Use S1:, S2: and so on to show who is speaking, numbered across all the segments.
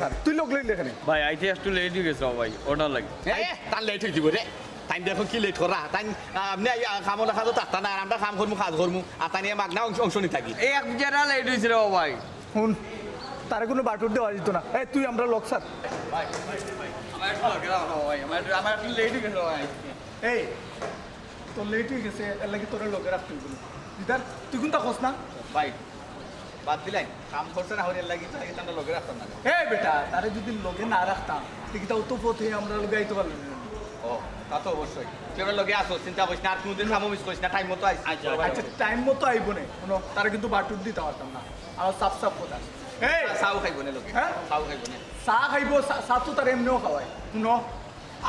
S1: Sir তুই লোক লইলে এখানে
S2: ভাই আইতে একটু লেট হয়ে গেছে ভাই ওটা লাগে
S3: তার লেট হয়ে যাব রে তাই দেখো কি লেট করা তাই আপনি খামো দেখা তো তাতা না আমরা কাম করবো কাজ করবো আর তাই নিয়ে মাগনা অংশ নিয়ে থাকি
S2: এই এক জায়গা লেট হয়েছে রে ভাই
S1: শুন তার কোনো বাটুর দেওয়া যেত না এই তুই আমরা লোক স্যার
S2: ভাই আমার একটু লাগে রাখো ভাই আমার একটু লেট হয়ে গেছে ভাই
S1: এই তোর লেট হয়ে গেছে এর লাগে তোর লোকে রাখতে বলি দিদার তুই কোনটা খোঁজ না
S3: ভাই বাদ দিলাই কাম করছে না হরিয়ার লাগি তাই আমরা লগে রাখতাম না
S1: এই বেটা তারে যদি লোকে না রাখতাম ঠিক তা তো পথে আমরা লোকে আইতে পারলাম না
S3: ও তা তো অবশ্যই তুই আমার লগে আসো চিন্তা করিস না আর কোনোদিন কামও মিস করিস না টাইম মতো আইস
S1: আচ্ছা টাইম মতো আইব না কোনো তারা কিন্তু বাটুর দিতে পারতাম না আর সাফ সাফ কথা এই
S3: চাও খাইব না লোকে
S1: হ্যাঁ
S3: চাও খাইব না
S1: চা খাইব চা তো তার এমনিও খাওয়াই শুনো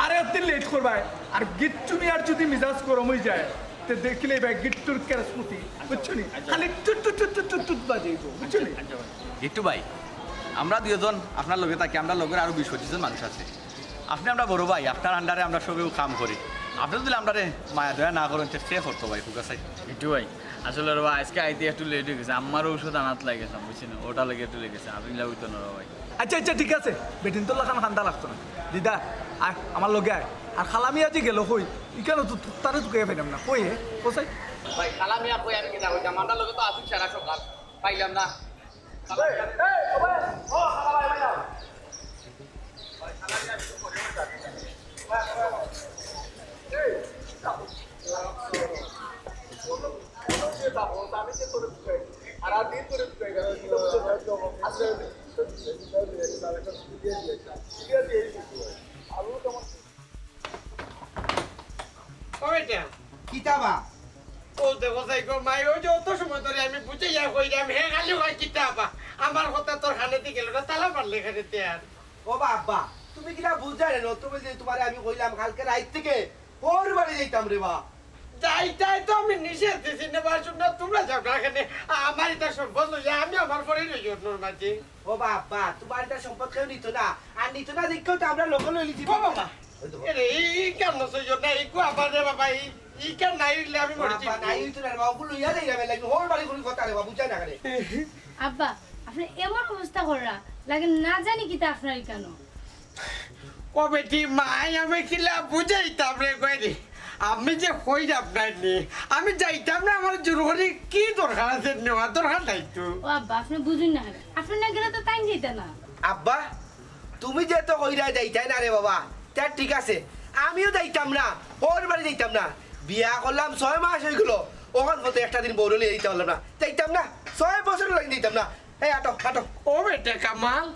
S1: আরে অতি লেট করবাই আর গিট্টুমি আর যদি মিজাজ গরম হয়ে যায় তে দেখলে ভাই গিট্টুর কেরাসমতি বুঝছো নি খালি টুট টুট টুট টুট টুট বাজাইব বুঝছো নি
S3: একটু ভাই আমরা দুজন আপনার লগে থাকি আমরা লগের আরো 20-25 জন মানুষ আছে আপনি আমরা বড় ভাই আপনার আন্ডারে আমরা সবেও কাম করি আপনি যদি আমরা মায়া দয়া না করেন সে করতো ভাই খুব আছে
S2: একটু ভাই আসলে রে ভাই আজকে আইতে একটু লেট হয়ে গেছে আমারও ওষুধ আনাত লাগেছে বুঝছেন ওটা লেগে একটু লেগেছে আপনি লাগতো না ভাই
S1: আচ্ছা আচ্ছা ঠিক আছে বেটিন তো লাখান খান্দা লাগতো না দিদা আয় আমার লগে আয় আর খালামি আজি গেল কই ইকানো তো তারে তো কইয়া পাইলাম না কই হে কোসাই
S3: ভাই খালা মিয়া কই আমি কিনা কইতাম আমরা লগে তো আসি সারা সকাল পাইলাম না
S4: কিতাবা
S5: ও দেখো সাইকো মাই ওই যে অত সময় ধরে আমি বুঝে যা কইরাম হে খালি হয় কিতাবা আমার কথা তোর হানেতে গেল না তালা মারলে খানেতে আর
S4: ও বাবা তুমি কিনা বুঝা রে তুমি যে তোমারে আমি কইলাম কালকে রাত থেকে ওর বাড়ি যাইতাম রে বা
S5: যাইতাই তো আমি নিষেধ দিছি না বাসুন না তোমরা যাও না এখানে আমার এটা সম্পদ লইয়া আমি আমার পরে লই ওর মাঝে
S4: ও বাবা তোমার এটা সম্পদ কেউ নিত না আর নিত না দেখেও তো আমরা লোক লই লিছি
S5: ও বাবা এরে এই কেন সইও না এই কো আবার রে বাবা এই কেন নাই হইলে আমি মরে
S4: বাবা নাই হইতো না বাবু লইয়া যাই যাবে লাগি ওর বাড়ি কোন কথা রে বাবু বুঝা না করে
S6: আব্বা আপনি এমন অবস্থা করা লাগে না জানি কি তা আপনার কেন
S5: ও বেটি মাই আমি কিলা বুঝাইতাম রে কইরি আমি যে কই আপনার নি আমি যাইতাম না আমার জরুরি কি দরকার আছে নেওয়া দরকার নাই তো
S6: ও আব্বা আপনি বুঝুন না আপনি না গেলে তো তাই যেতে না
S4: আব্বা তুমি যে তো কইরা যাইতাই না রে বাবা তা ঠিক আছে আমিও যাইতাম না ওর বাড়ি যাইতাম না বিয়া করলাম 6 মাস হয়ে গেল ওখান মতো একটা দিন বড় লিয়ে যাইতে পারলাম না যাইতাম না 6 বছর লাগে যাইতাম না এই আটো আটো
S5: ও বেটা কামাল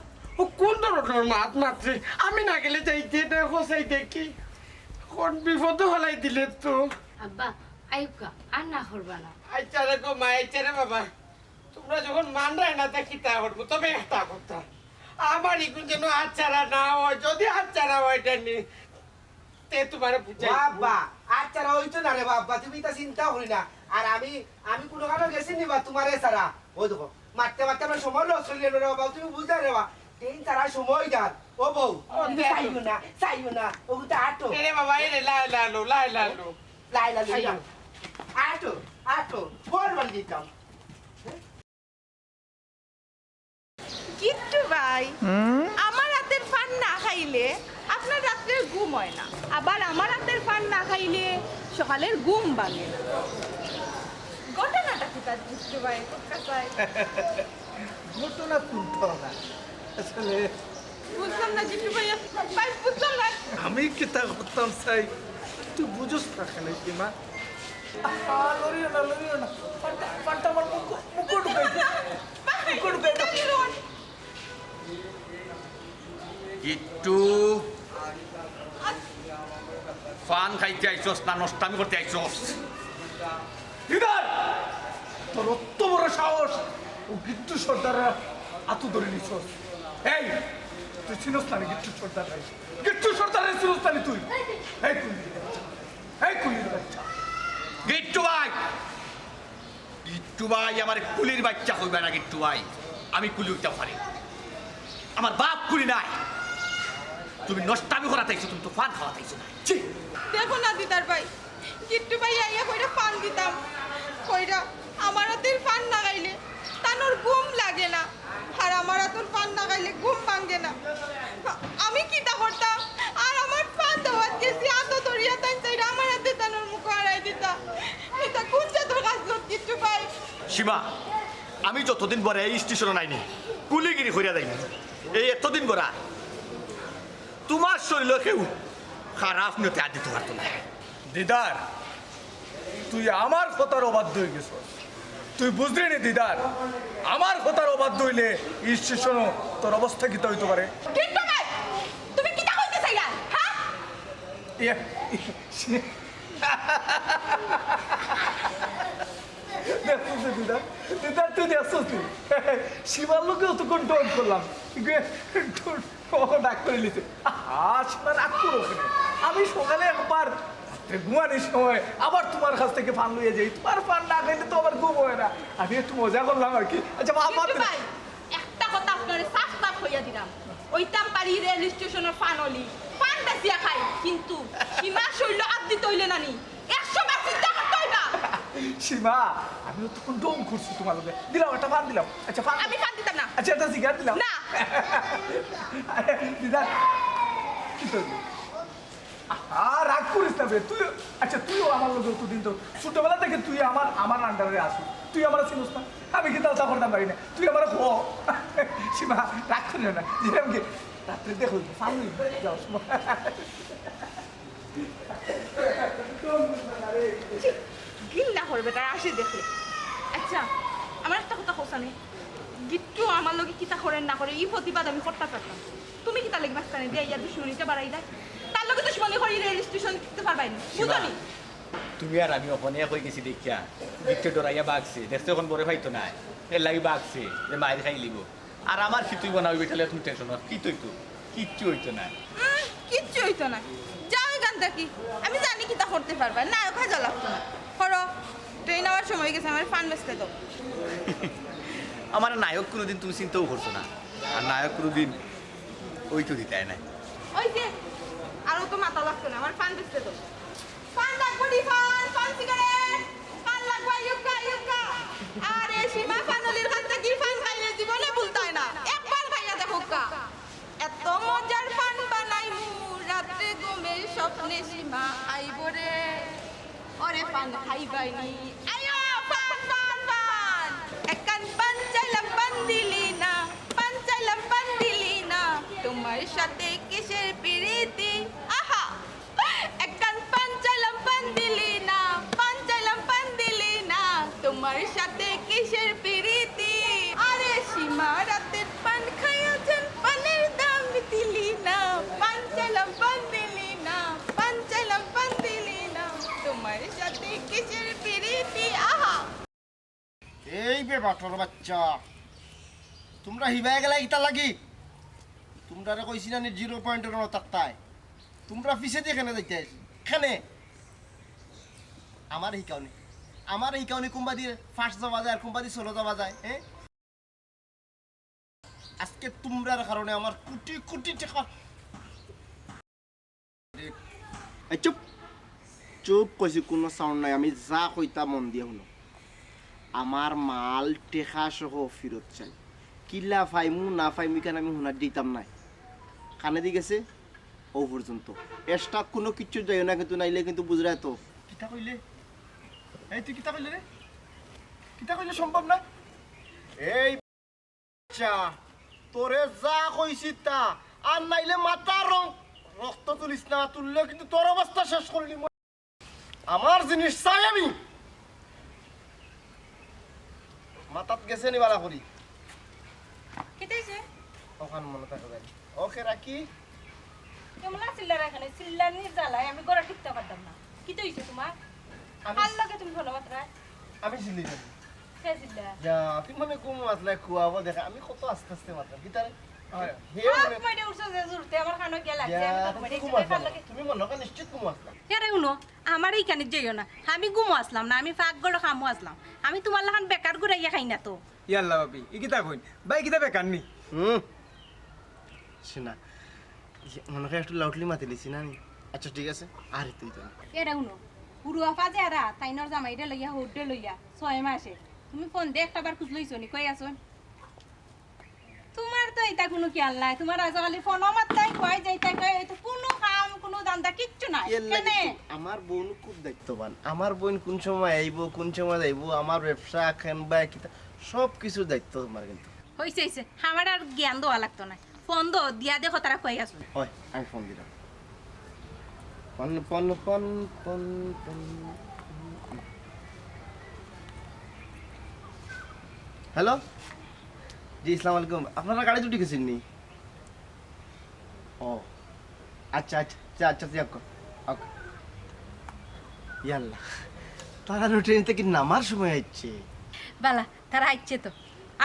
S5: ও কোন ধরনের মাত মাত্রে আমি না গেলে যাইতে দেখো সেই দেখি কোন বিপদ হলাই দিলে তো
S6: আব্বা আইকা আর না করবা না
S5: আচ্ছা রে গো মা আচ্ছা রে বাবা তোমরা যখন মান রায় না তা কিতা হটবো তবে একটা কথা আমার ইগুন যেন হাতছাড়া না হয় যদি হাতছাড়া হয় নি তে তোমার বুঝাই
S4: বাবা আচ্ছা হইতো না রে বাবা তুমি তা চিন্তা করি না আর আমি কোনো কারণে গেছি নিবা তোমারে সারা ওই দেখো মারতে মারতে আমরা সময় লস হইলে রে বাবা তুমি বুঝতে রে বাবা তিন তারা সময় দান ও বউ চাইও না ও তো আটো
S5: এরে বাবা এরে লাই লালো
S4: লাই আটো আটো বল বল দিতাম
S7: কিট্টু ভাই আমার রাতের পান না খাইলে আপনার রাত্রের ঘুম হয় না আবার আমার রাতের পান না খাইলে সকালের ঘুম ভাঙে না ঘটনাটা কি তার কিট্টু ভাই কোথায়
S1: ঘটনা তুলতো না আসলে
S7: বুঝলাম না কিট্টু ভাই ভাই বুঝলাম না
S1: আমি কিতা করতাম চাই তুই বুঝোস না খালি কি মা লড়িও না পান্টা আমার মুখ ঢুকাই
S3: একটু ফান খাইতে আইছস না নষ্টামি করতে আইছস
S1: দিদার তোর অত বড় সাহস ও গিট্টু সর্দারের আতু ধরে নিছস এই তুই চিনস না গিট্টু সর্দার গিট্টু সর্দারের চিনস না তুই এই কুলির বাচ্চা
S3: গিট্টু ভাই আমার কুলির বাচ্চা হইবে না গিট্টু ভাই আমি কুলি হইতে পারি আমার বাপ কুলি নাই তুমি নষ্টামি করাতেইছো তুমি তো ফান খাওয়াতেইছো না
S7: দেখো না দিদার ভাই কিট্টু ভাই আইয়া কইরা পান দিতাম কইরা আমার রাতের পান না খাইলে তানোর ঘুম লাগে না আর আমার রাতের পান না খাইলে ঘুম ভাঙে না
S3: সীমা আমি যতদিন পরে এই স্টেশনে নাইনি কুলিগিরি করিয়া যাইনি এই এতদিন পরা তোমার শরীর কেউ খারাপ নিতে আর দিতে পারতো না।
S1: দিদার তুই আমার কথার অবাধ্য হয়ে গেছ, তুই বুঝলি নি দিদার, আমার কথার অবাধ্য হইলে স্টেশনও তোর অবস্থা কিতা হইতে পারে।
S7: কিন্তু ভাই তুমি কিটা কইতে চাইলা হ্যাঁ
S1: দিদার দিদার তুই দেখছ তুই সীমার লোকেও তো কন্ট্রোল করলাম ডাক করে নিতে সীমা রাগ করো ওখানে। আমি সকালে একবার ঘুমানোর সময় আবার তোমার কাছ থেকে ফান লইয়ে যাই, তোমার ফান না খাইলে তো আবার ঘুম হয় না। আমি একটু মজা করলাম আর কি। আচ্ছা
S7: কিন্তু ভাই একটা কথা আপনারে সাফ সাফ হইয়া দিলাম, ওইটা পারি রেল স্টেশনের ফানলি ফান বেচিয়া খাই, কিন্তু সীমা শৈল আদি তৈলে নানি 100 বার চিন্তা করতে হইবা।
S1: সীমা আমি তখন ডোম করছি তোমার লোকে দিলাম একটা ফান দিলাম। আচ্ছা ফান
S7: আমি ফান দিতাম না।
S1: আচ্ছা একটা সিগারেট দিলাম
S7: না
S1: দিদা কি করবি আর রাগ করিস না তুই। আচ্ছা তুইও আমার লোক দিন তো ছোটবেলা থেকে তুই আমার আন্ডারে আসি, তুই আমার চিনিস না, আমি কিন্তু তা করতাম পারি না, তুই আমার খো সীমা রাগ করি না যেরকম কি রাত্রে দেখো সামনে যাও
S7: গিল্লা করবে তার আসে দেখলে। আচ্ছা আমার একটা কথা কোসা নেই, গিট্টু আমার লগে কিতা করেন না করে এই প্রতিবাদ আমি করতে পারলাম, তুমি কিতা লাগবে মাঝখানে দিয়ে ইয়া দুশ্মনীটা বাড়াই দেয়, তার লগে দুশ্মনী করি রেল স্টেশন দিতে পারবাই না বুঝলি।
S3: তুমি আর আমি ওখানে হয়ে গেছি দেখিয়া দিকতে ডরাইয়া বাগছে দেখতে এখন বড় ভাইতো না এর লাগি বাগছে যে মায়ের খাই লিব। আর আমার কি তুই বানাবি বেটালে তুমি টেনশন কি তুই তো কিচ্ছু হইতো না।
S7: কিচ্ছু হইতো না, যাও এখান থেকে, আমি জানি কিতা করতে পারবা না, খাজা লাগতো না। করো ট্রেন আওয়ার সময় গেছে, আমার ফান বেচতে দাও।
S3: আমার নায়ক কোনোদিন তুমি চিন্তাও করছো না, আর নায়ক কোনোদিন ওই তো দিতে নাই।
S7: ওই যে আরো তো মাথা লাগতো না, আমার ফান বেচতে দাও। ফান লাগবো দি ফান, ফান সিগারেট, ফান লাগবো ইউকা ইউকা। আরে সীমা ফানলির কাছ থেকে ফান খাইলে জীবনে ভুলতাই না, একবার খাইয়া দেখো কা। এত মজার ফান বানাইমু রাতে ঘুমের স্বপ্নে সীমা আইবো রে, ওরে ফান খাইবাইনি আয়ো ফান ফান ফান। একান পান চাইলাম পান দিলি না, পান চাইলাম পান দিলি না, তোমার সাথে কিসের প্রীতি আহা। একান পান চাইলাম পান দিলি না, পান চাইলাম পান দিলি না, তোমার সাথে কিসের প্রীতি। আরে সীমা রাতের পান খাইয়াছেন পানের দাম দিলি না, পান চাইলাম পান দিলি না, পান চাইলাম পান দিলি না, তোমার সাথে কিসের প্রীতি আহা।
S4: এই বে বাটর বাচ্চা তোমরা হিবাই গেলা ইটা লাগি, তোমরা কইছি না 0 পয়েন্টের মতো তাকতায়, তোমরা পিছে দিয়ে কেন যাইতে এখানে আমার এই কাউনি কুম্বা দিয়ে ফার্স্ট যাওয়া যায় আর কুম্বা দিয়ে সোলো যাওয়া যায়। হ্যাঁ আজকে তোমরার কারণে আমার কোটি কোটি টাকা। চুপ চুপ কইছি, কোনো সাউন্ড নাই, আমি যা কইতা মন দিয়ে শুনো। আমার মাল টেকা সহ ফেরত চাই, কিলা ফাইমু না ফাইমু কেন আমি শুনা দিতাম নাই, কানে দি গেছে ও পর্যন্ত এক্সট্রা কোনো কিচ্ছু যাই না, কিন্তু নাইলে কিন্তু বুঝরা তো কিতা কইলে। এই তুই কিতা কইলে রে, কিতা কইলে সম্ভব না। এই আচ্ছা তোরে যা কইছি তা, আর নাইলে মাথা রক্ত তুলিস না, তুললে কিন্তু তোর অবস্থা শেষ করলি। আমার জিনিস চাই আমি, মাথাত গেছে নি বালা করি
S7: কেটেছে
S4: ওখান মনে থাকে ভাই। ওকে রাখি
S6: কেমন চিল্লার এখানে চিল্লার নিয়ে জ্বালায় আমি গড়া টিকতে পারতাম না। কি তো হইছে তোমার? কার লাগে তুমি ফোন মাত্রা?
S4: আমি চিল্লি যাবি
S6: কে চিল্লা?
S4: যা তুই মনে কম মাতলে খুয়াবো দেখা, আমি কত আস্তে আস্তে মাতলাম গিটারে। হয় হে মনে
S6: কমাইতে উঠছো যে জুরতে আমার কানো কে লাগছে, আমি তো কমাইতে
S4: তুমি
S6: কার লাগে।
S4: তুমি মনে কর নিশ্চিত কম আসলাম।
S6: আরে শুনো আমার এইখানে যাইও না, আমি গুমো আসলাম না, আমি ফাঁক গড় খামো আসলাম, আমি তোমার লাখান বেকার ঘুরাইয়া খাই না তো।
S1: ইয়াল্লা বাবি ইকিতা কইন ভাই কিতা বেকার নি
S4: শোনা মনে করে একটু লাউডলি মাতি লিছি না নি। আচ্ছা ঠিক আছে আর তুই তো
S6: এটা শুনো পুরুয়া ফাজে আরা তাইনর জামাইটা লইয়া হোডে লইয়া 6 মাসে তুমি ফোন দে একটা বার খুঁজ লইছো নি কই আছো? তোমার তো এটা কোনো খেয়াল নাই, তোমার আজ খালি ফোন মাত তাই কই যাই তাই কই, তো কোনো কাম কোনো দান্দা কিচ্ছু নাই
S4: এর
S6: কেন
S4: লাগি তো আমার বোন খুব দায়িত্ববান আমার বোন কোন সময় আইব কোন সময় যাইব আমার ব্যবসা খানবা কিতা সব কিছু দায়িত্ব তোমার কিন্তু
S6: হইছে আমার আর জ্ঞান দেওয়া লাগতো না ফোন দো দিয়া দেখো তারা কই গেছো
S4: হয় আমি ফোন দিলাম পন পন পন পন পন হ্যালো জি আসসালামু আলাইকুম আপনারা গাড়ি দুটি গেছেন নি ও আচ্ছা আচ্ছা আচ্ছা ওকে ওকে ইয়াল্লা তারা ট্রেন থেকে নামার সময় হচ্ছে
S6: বালা তারা আইছে তো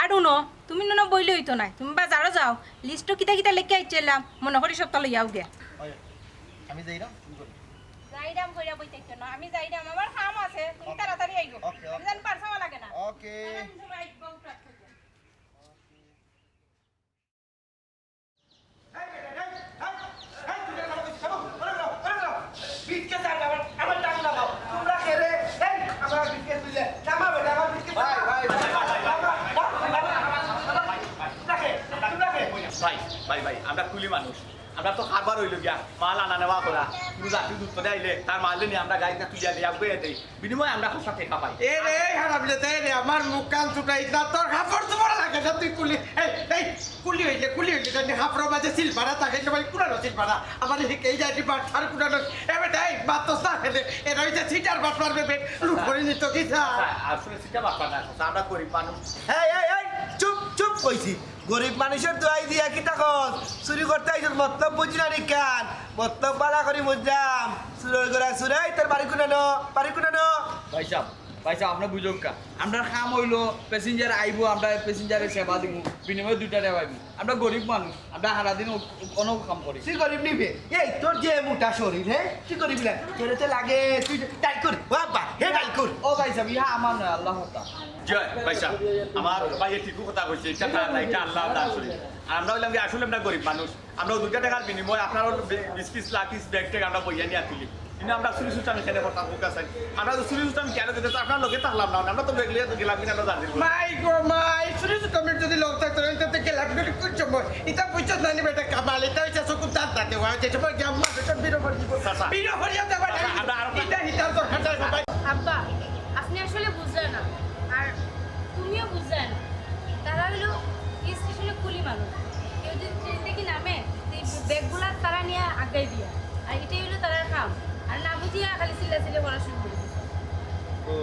S6: আর উনো তুমি নো বইলে হইতো না তুমি বাজারও যাও লিস্ট কিতা কিতা লিখে আইছিলাম মনে করি সব তালে যাও গে
S4: আমি যাই না
S6: যাইরাম কইরা বইতে না আমি যাইরাম আমার কাম আছে তুমি তাড়াতাড়ি আইগো
S4: Okay, okay.
S6: আমি জান পারছাও লাগে না
S4: ওকে
S3: ভাই ভাই ভাই আমরা কুলি মানুষ আমরা তো খাবার হইল গিয়া মাল আনা নেওয়া করা তুমি জাতি দুধ করে আইলে তার মাল নিয়ে আমরা গাড়িটা তুলিয়া দিয়া বয়ে দেই বিনিময়ে আমরা খোসা টেকা পাই
S5: এ রে খারাপ যেতে রে আমার মুখ কান ছুটাই না তোর কাপড় তো বড় লাগে না তুই কুলি এই কুলি হইলে জানি হাফরো মাঝে সিলভারা থাকে সবাই কুড়ানো সিলভারা আমার এই যাই বাট সার কুড়ানো এবার এই বাত তো না খেলে এটা হইছে সিটার বাট মারবে পেট লুট করে নিত কি
S3: আসলে সেটা বাপা না আমরা গরিব মানুষ
S4: এই চুপ চুপ কইছি গরিব মানুষের দোয়াই দিয়া কি তখন চুরি করতে আইছ মতলব বুঝি না কান মতলব বালা করি বুঝলাম চুরই করা চুরাই তোর বাড়ি কুনানো
S2: ভাই সাহেব আপনি বুঝুক কা আমরা কাম হইলো প্যাসেঞ্জার আইবো আমরা প্যাসেঞ্জারের সেবা দিব বিনিময়ে 2টা টাকা পাইবো আমরা গরিব মানুষ আমরা সারাদিন কোনো কাম করি
S4: তুই গরিব নিবে এই তোর যে মোটা শরীর হ্যাঁ কি গরিব না তোর তো লাগে তুই টাই কর বাবা হে টাই কর
S2: ও ভাই সাহেব ইহা আমার নয় আল্লাহ হতা
S3: জয় ভাইসা আমার ভাইয়ের ঠিকই কথা কইছে এটা তার না এটা আল্লাহ দান করে আর আমরা হইলাম যে আসলে আমরা গরিব মানুষ আমরা 2 টাকার বিনিময়ে আপনারও বিস্কিট লাকিস ব্যাগ থেকে আমরা বইয়া নিয়ে তুলি কিন্তু আমরা চুরি সুস্টামি খেলে পড়তাম বোকা চাই আমরা তো চুরি সুস্টামি কেন দিতে তো আপনার লোকে থাকলাম না আমরা তো বেগলে গেলাম কিনা আমরা জানি
S5: মাই গো মাই শুনে তো কমেন্ট যদি লোক থাকতো তো কে লাগবে কুচ্ছ এটা বুঝছ না নি বেটা কামাল এটা হইছে সকু দাঁত দাঁতে হয় যে সব জাম্মা এটা বিরো করে দিব বিরো করে দেবা এটা হিটা তো হাঁটা সবাই
S6: আব্বা আপনি আসলে বুঝলেন না আর তুমিও বুঝলে না তারা হলো স্টেশনে কুলি মানুষ কেউ যদি ট্রেন থেকে নামে ব্যাগগুলা তারা নিয়ে আগাই দিয়া আর এটাই হলো তারা কাম আর না বুঝিয়া খালি চিল্লা বলা শুরু করে দিচ্ছে
S4: ও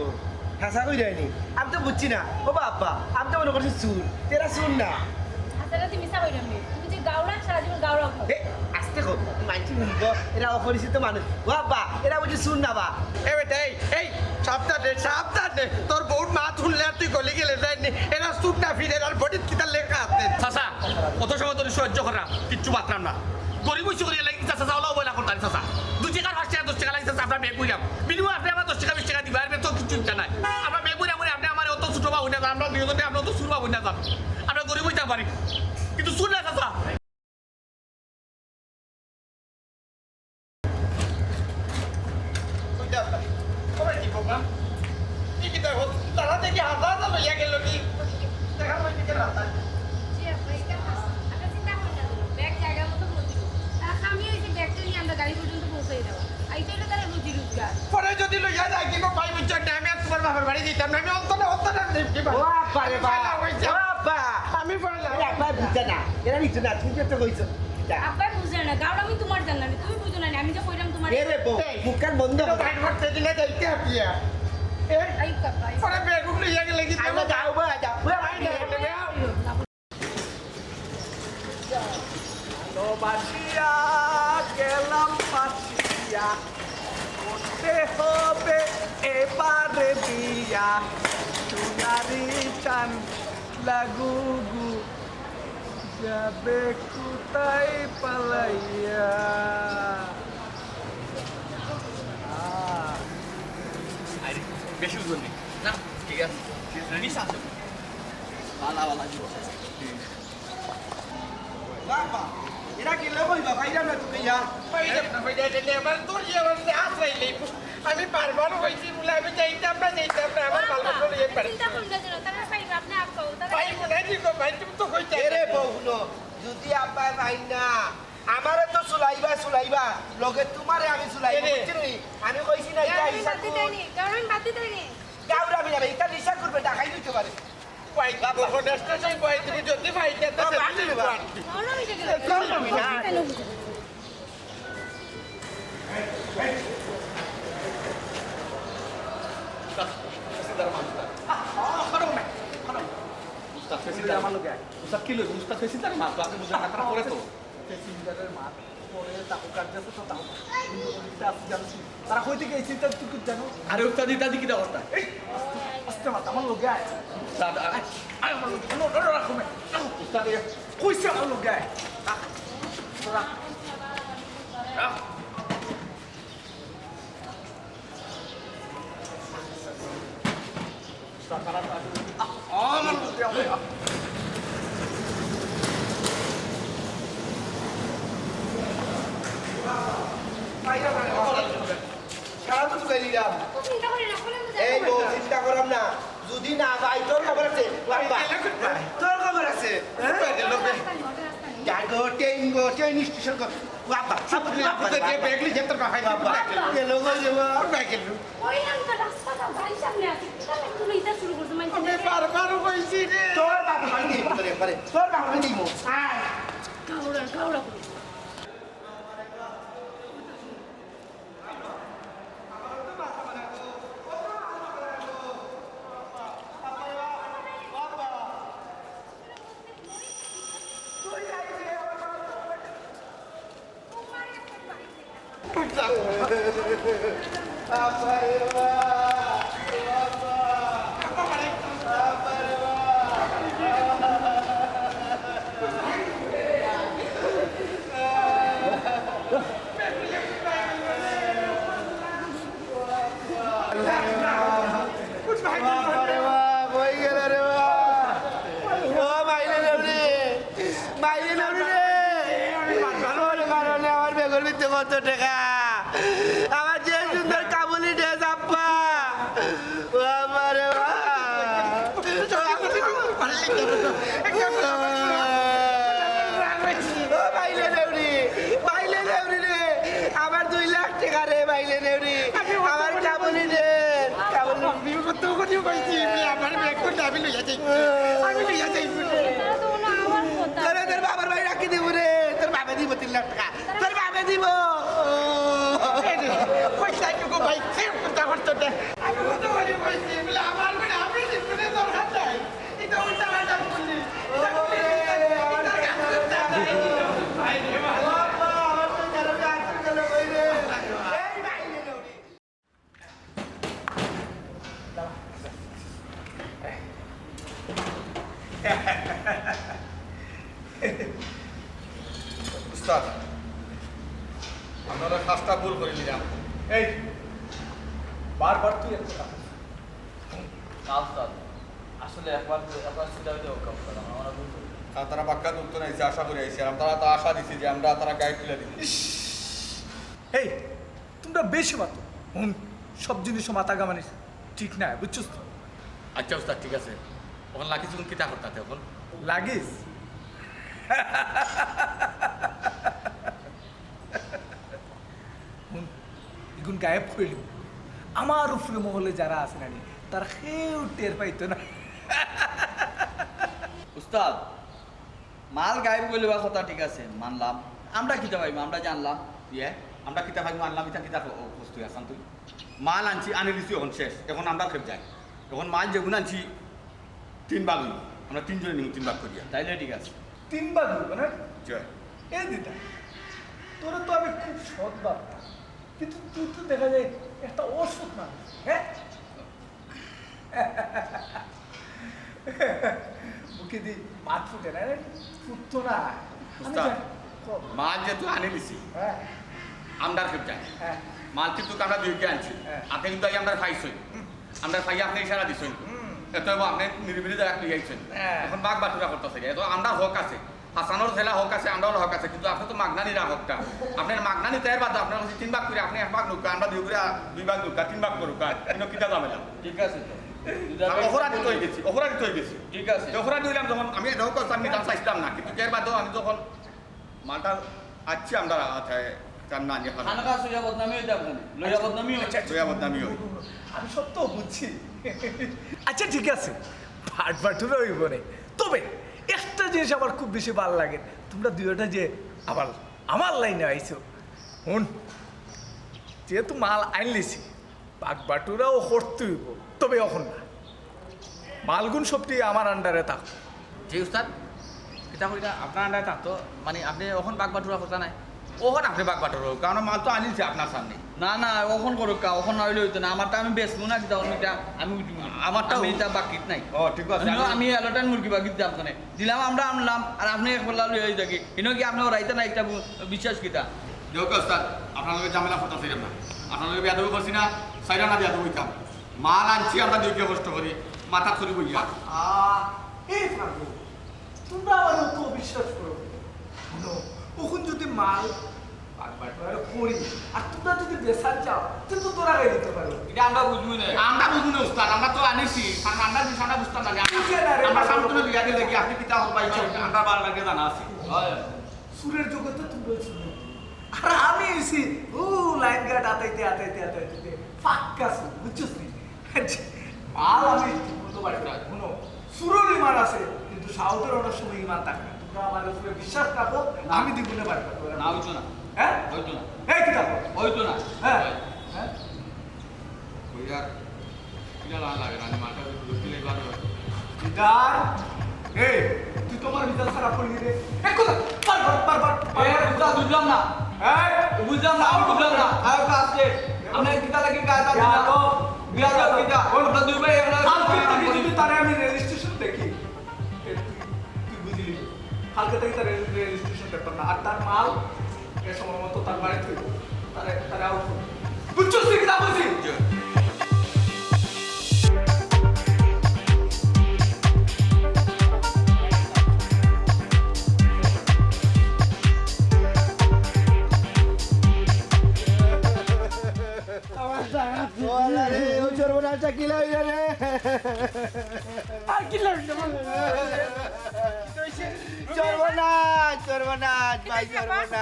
S4: হাসা কই যায়নি আমি তো বুঝছি না ও বাবা আমি তো মনে করছি চুর তেরা চুর না
S6: হাসারা তুমি মিশা হইলাম তুমি যে গাওড়া সারা জীবন গাওড়া খাও
S4: এ আস্তে কর মাইছি বলবো এরা অপরিচিত মানুষ বাবা এরা বুঝি চুর না বা
S5: এ বেটা এই সাবধানে তোর বউর মা তুললে আর তুই গলি গেলে যায়নি এরা সুট না ফিরে আর বডি কিটা লেখা আছে
S3: চাচা কত সময় ধরে সহ্য করা কিচ্ছু পারতাম না গরিব হইছে করিয়া লাগি চাচা চাওলাও বইলা করতাম চাচা 2 টাকা 5 টাকা 10 টাকা লাগছে আপনার ব্যাগ বইলাম বিনিময়ে আপনি আমার 10 টাকা 20 টাকা দিবা আর তো কিছু চিন্তা নাই আমরা ব্যাগ বইলাম আপনি আমার অত ছোট বা হইনা আমরা দুজনে আমরা তো সুরবা হইনা যাব আমরা গরিব হইতে পারি কিন্তু শুন না চাচা
S5: তারা দেখি হাজার লইয়া গেল কি দেখা পাই কি রাস্তা
S6: জি আপনি এটা আপনি চিন্তা করেন না ব্যাগ জায়গা মতো পৌঁছে তারা খামি হইছে ব্যাগটা নিয়ে আমরা গাড়ি পর্যন্ত পৌঁছে দেব এইটা হলো তারা রুজি রোজগার
S5: পরে যদি লইয়া যায় কি ভাই বুঝছেন না আমি আর তোমার বাবার বাড়ি দিতাম না আমি অন্তরে দেখি
S4: ও বাবা রে বাবা
S5: আমি পড়লাম
S4: বাবা বুঝছে না এরা নিচে না তুই তো কইছ
S6: আব্বা বুঝে না গাওড়া আমি তোমার জানলাম না তুমি বুঝো না আমি যে কইলাম তোমার
S4: এ রে বউ মুখকান বন্ধ কর
S5: গাড়ি ভরতে দিলে যাইতে হাতিয়া
S6: আই কাকা
S5: পরে বেগুন লইয়া গেলে কি
S4: আমরা যাও বা যাও বাসিয়া গেলাম পাশিয়া করতে হবে এবারে বিয়া সোনারি চান লাগুগু যাবে কোথায় পালাইয়া
S3: বেশি ওজন নেই না ঠিক আছে মিস আছে বালা দিব
S4: বাবা এরা কি লবই বাবা এরা না তুই যা
S5: আমি পারবার হয়েছি বলে আমি যাইতাম না আমার ভালো করে
S6: চিন্তা করুন না যেন তারা পাইবে আপনি আপকাও তারা
S5: ভাই মনে দিগো ভাই তুমি তো কইতে
S4: এরে বউনো যদি আব্বা ভাই না আমারে তো চুলাইবা লগে তোমারে আমি চুলাইব বুঝছিনি আমি কইছি না এটা
S6: কারণ
S4: হিসাব
S6: বাতি দেয়নি কারণ বাতি দেয়নি
S4: গাউরা আমি যাবে এটা হিসাব করবে ডাকাই দিতে পারে
S5: স্টেশন কই তুমি যদি ফাইতে তো
S6: মনে হইছে গেল কেন বুঝে
S3: উস্তাদ ফেসিদার আমার লোকে উস্তাদ কি লোক উস্তাদ ফেসিদার মাছ আপনি বুঝলেন না তারা পরে তো
S1: প্যাসেঞ্জারের মাঠ পরে তাকে কাজ আছে তো তারা কই থেকে এই চিন্তা তুই জানো
S3: আরে উস্তাদ ইত্যাদি কিটা কথা
S1: আস্তে মাত আমার লোকে আয়
S3: উস্তাদ
S1: আমার লোকে নো রাখো মে
S3: উস্তাদ
S1: কইছে আমার লোকে আয় আমার লোকে আয়
S4: সারা তো চুলাই দিলাম
S6: চিন্তা করি না কোন
S4: এই গো চিন্তা করাম না যদি না ভাই তোর খবর আছে বাবা তোর খবর আছে জাগো ট্রেন স্টেশন কর বাবা সব
S5: বেগলি যেতে না হয়
S4: বাবা গেলো
S6: ওই নাম তো রাস্তাটা গাড়ি সামনে আছে তাহলে তুমি এটা শুরু করছো মানে
S5: আমি বারবার কইছি রে
S4: তোর বাবা ভাই দিই পারে তোর বাবা ভাই দিই মো
S6: কাউরা
S4: কত টাকা আমার যে সুন্দর কাবুলি ড্রেস আপ্পা আমার 2 লাখ টাকা রে বাইলে নেউরি আমার কাবুলি ড্রেস কাবুলি
S5: আমার ব্যাগ করে আমি লইয়া যাই
S6: তারা তো না আমার কথা
S4: তোর বাবার ভাই রাখি দিব রে তোর বাবা দিব 3 লাখ টাকা তোর বাবা দিব
S5: পয়সা টুকু ভাই সেভ করতে করতে আমি কত বলি কইছি বলে আমার মানে আমি জীবনে দরকার নাই এটা উল্টা পাল্টা করলি
S3: উস্তাদ আমরা কাজটা ভুল করে নিলাম
S1: এই বারবার তুই এত কথা
S2: না উস্তাদ আসলে একবার সেটা হইতে কাম করলাম আমরা বুঝতে
S3: তারা বাক্কা দুঃখ নাই আশা করে আইছি আর তারা তো আশা দিছি যে আমরা তারা গাইড তুলে দিবি
S1: এই তোমরা বেশি মাতো সব জিনিস মাথা গামানিস ঠিক না বুঝছস তো
S3: আচ্ছা উস্তাদ ঠিক আছে ওখানে লাকি যখন কিতা করতে এখন
S1: লাগিস এগুন গায়েব করিল আমার উপরে মহলে যারা আছে নানি তারা কেউ টের পাইতো না
S2: উস্তাদ মাল গায়েব করলে বা কথা ঠিক আছে মানলাম আমরা কিতা পাইব আমরা জানলাম
S3: ইয়ে আমরা কিতা ভাই আনলাম এটা কিতা বস্তু আসান তুই মাল আনছি আনি দিছি এখন শেষ এখন আমরা খেপ যাই এখন মাল যেগুলো আনছি 3 ভাগ হইব আমরা 3 জনে নিব 3 ভাগ করিয়া
S2: তাইলে ঠিক আছে
S1: 3 বার বলবো না
S3: জয়
S1: এই দিতা তোরা তো আমি খুব সৎ ভাবতাম কিন্তু তুই তো দেখা যায় একটা অসৎ মানুষ হ্যাঁ মুখে দি মাঠ ফুটে না রে ফুটতো না আমি
S3: উস্তাদ,
S1: জানি। কর।
S3: মাল যেহেতু আনি দিছি
S1: হ্যাঁ
S3: আমরা খেপ যাই
S1: হ্যাঁ
S3: মাল কিন্তু আমরা দুইকে আনছি
S1: হ্যাঁ।
S3: আপনি কিন্তু আগে আমরা খাইছই আমরা খাই আপনি ইশারা দিছই এত আপনি নিরিবিলি জায়গা নিয়ে আইছেন
S1: হ্যাঁ।
S3: এখন বাঘ বাটুরা করতেছে এত আমরা হক আছে হাসানোর ছেলে হক আছে আমরাও হক আছে কিন্তু আপনি তো মাগনানিরা হকটা আপনার মাগনানি তাই বাদ আপনার কাছে 3 ভাগ করে আপনি 1 ভাগ নুকা আমরা 2 ভাগ নুকা 3 ভাগ করুকা কিন্তু কিটা যাবে না
S2: ঠিক আছে তো
S3: অপরাধী তো হয়ে গেছি অপরাধী তো হয়ে গেছি
S2: ঠিক আছে
S3: অপরাধী হইলাম যখন আমি এটাও করতাম নিতাম চাইছিলাম না কিন্তু এর বাদেও আমি যখন মালটা আচ্ছা আমরা তার না নিয়ে
S2: খানা খাওয়া সুজা বদনামি হইতে আপনার লইয়া বদনামি হচ্ছে
S3: জয়া বদনামি হই
S1: আমি সব তো বুঝছি আচ্ছা ঠিক আছে ভাট ভাটুরা হইব না তবে একটা জিনিস আমার খুব বেশি ভালো লাগে তোমরা দুইটা যে আবার আমার লাইনে আইছো হুন যেহেতু মাল আনলিছি ভাট ভাটুরাও করতে হইব তবে এখন না মালগুন সবটি আমার আন্ডারে থাক
S2: জি উস্তাদ এটা কইটা আপনার আন্ডারে থাকতো মানে আপনি ওখান বাঘ বাটুরা কথা নাই
S3: ওখানে আপনি বাগ বাটর কারণ মাল তো আনিছে আপনার সামনে
S2: না না ওখান করুক কা ওখান না হইলে হইতো না আমারটা আমি বেচবো না কিতা অন্যটা আমি উঠবো না আমারটা এটা বাকিত নাই
S3: ও ঠিক আছে
S2: আমি এলাটান মুরগি বাকিত দাম জানে দিলাম আমরা আনলাম আর আপনি এক বললা লই থাকি ইনো কি আপনি রাইতে না একটা বিশ্বাস কিতা
S3: দেখ ওস্তাদ আপনার লগে ঝামেলা করতে চাইলাম না আপনার লগে বিয়াদবি করছি না সাইডা না বিয়াদবি হইতাম মাল আনছি আমরা দুইকে কষ্ট করি মাথা ছড়ি বইয়া
S1: এই ফাগু তোমরা আমার তো বিশ্বাস করো শুনো ওখান যদি মাল বাটবাটবার করি আর তোমরা যদি বেসার চাও তো তোরা গাই দিতে পারো
S2: এটা আমরা বুঝবো না
S3: আমরা বুঝবো না ওস্তাদ আমরা তো আনিছি আমরা বিষয়টা বুঝতাম না আমরা সামনে বিয়া দিলে কি আপনি কিতা হল পাইছো আমরা বার লাগে জানা আছি
S1: সুরের জগতে তোমরা শুনো আর আমি এসি লাইন গার্ড আতাইতে ফাক্কা সুর বুঝছিস নি মাল আমি বলতে পারি না শুনো সুরের ইমান আছে কিন্তু সাউথের অনেক সময় ইমান থাকে না তোমরা আমার উপরে বিশ্বাস রাখো আমি দ্বিগুণে পারবো
S2: না হইতো না
S1: হ্যাঁ
S2: হইতো না
S1: এই কি দেখো
S2: হইতো না
S1: হ্যাঁ হ্যাঁ
S3: কইয়া কিলা লাগে রানি মাথা দিলে বাদ হয়
S1: দিদার এই তুই তোমার বিচার খারাপ করলি রে এক কথা বারবার
S2: এ উস্তাদ বুঝলাম না
S1: এই
S2: বুঝলাম না আমি বুঝলাম না আর কাছে আমরা কিতা লাগি কাজ আছে না বিয়া দাও কিতা আমরা দুই ভাই আমরা
S1: কালকে থেকে যদি তারে আমি রেজিস্ট্রেশন দেখি তুই বুঝলি কালকে থেকে তার রেজিস্ট্রেশন দেখতাম না আর তার মাল এ সময় মতো তার বাড়িতে তারে আউট বুঝছো তুই কি বলছিস
S4: সর্বনাশ ভাই সর্বনাশ